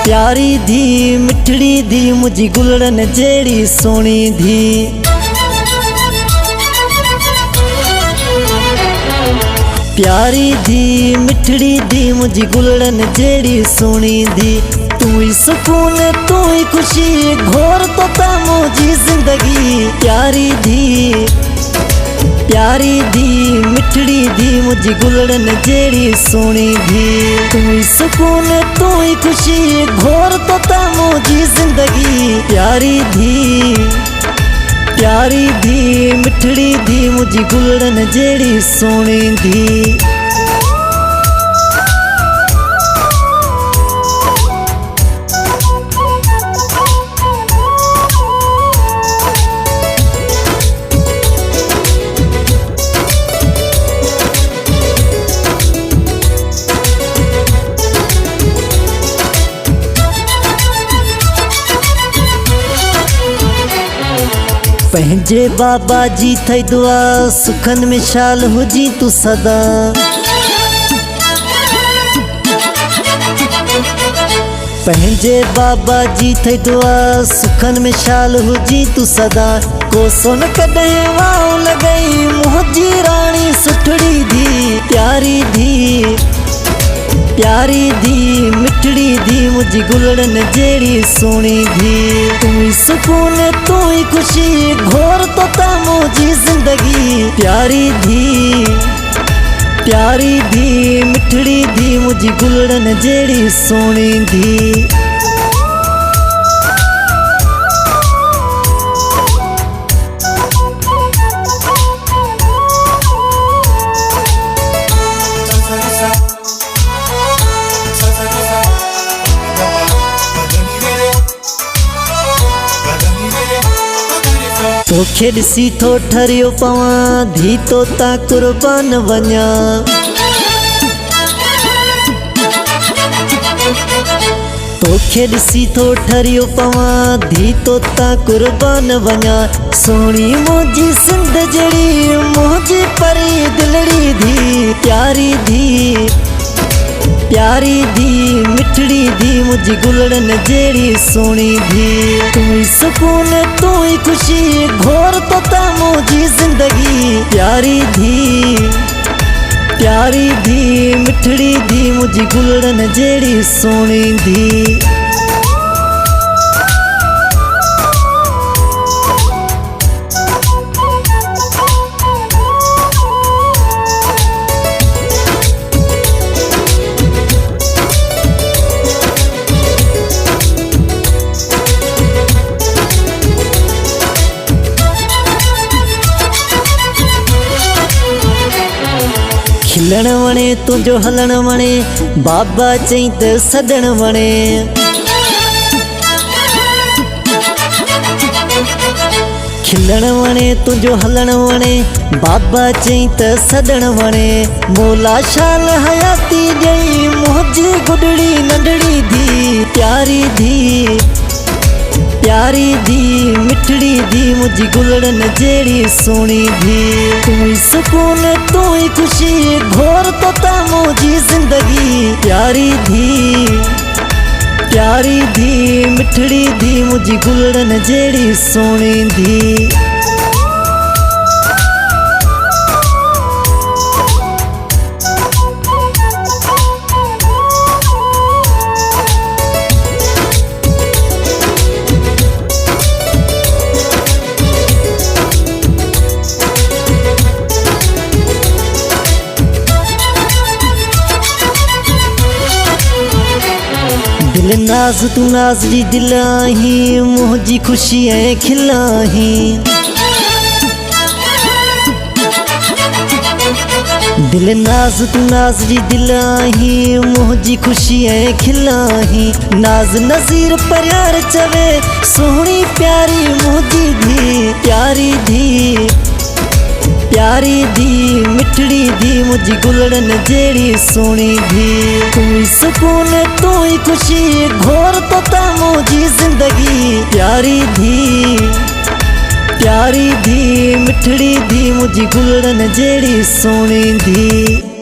प्यारी धी मिठड़ी धी मुझी गुलड़न जेड़ी सोनी धी। प्यारी धी मिठड़ी धी मुझी गुलड़न जेड़ी सोनी धी। तू ही सुकून तू ही खुशी घोर तो ता मुझी जिंदगी। प्यारी धी मिठड़ी धी मुझी गुलड़न जेड़ी सोनी धी। तू ही सुकून तू ही खुशी घोर तो ता मुझी जिंदगी। प्यारी धी मिठड़ी धी मुझी गुलड़न जेड़ी सोनी धी। पंहिंजे बाबा जी थई दुआ सुखन में शाल हुजी तू सदा। पंहिंजे बाबा जी थई दुआ सुखन में शाल हुजी तू सदा। को सुन कॾहिं वाव लॻई मुंहिंजी राणी सुठड़ी धी। प्यारी धी मिठड़ी धी मुझी गुलड़न जेड़ी सोनी धी। तू ही सुकून तू ही खुशी घोर तो ता मुझी जिंदगी। प्यारी धी मिठड़ी धी मुझी गुलड़न जेड़ी सोनी धी। तोखे ॾिसी थो ठरियो पवां धी तो ता कुर्बान वञा। तोखे ॾिसी थो ठरियो पवां धी तो ता कुर्बान वञा। सोनी मुंहिंजी सिंध जड़ी मुंहिंजी परी दिलड़ी धी। प्यारी धी मिठड़ी धी मुझी गुलड़न जेड़ी सोनी धी। तू ही सुकून तू ही खुशी घोर तो ता मुझी जिंदगी। प्यारी धी मिठड़ी धी मुझी गुलड़न जेड़ी सोनी धी। खिलण वणे तुझो हलण वणे बाबा चई त सदण वणे। खिलण वणे तुझो हलण वणे बाबा चई त सदण वणे। मोला शाल हयाती ॾेई मुंहिंजी गुडड़ी नंढड़ी धी। प्यारी धी मिठड़ी धी मुझी गुलड़न जेड़ी सोनी धी। तू ही सुकून तू ही खुशी घोर तो ता मुझी जिंदगी। प्यारी धी मिठड़ी धी मुझी गुलड़न जेड़ी सोनी धी। दिल नाज़ तू नाज़ जी दिलाही मुझी खुशी ऐं खिलाही। दिल नाज़ तू नाज़ जी दिलाही मुझी खुशी ऐं खिलाही। नाज़ नज़ीर प्यार चवे सोहनी प्यारी मुझी धी। प्यारी धी मिठड़ी धी मुझी गुलड़न जेड़ी सोनी धी। तू ही सुकून तू ही खुशी घोर तो ता मुझी जिंदगी। प्यारी धी मिठड़ी धी मुझी गुलड़न जेड़ी सोनी धी।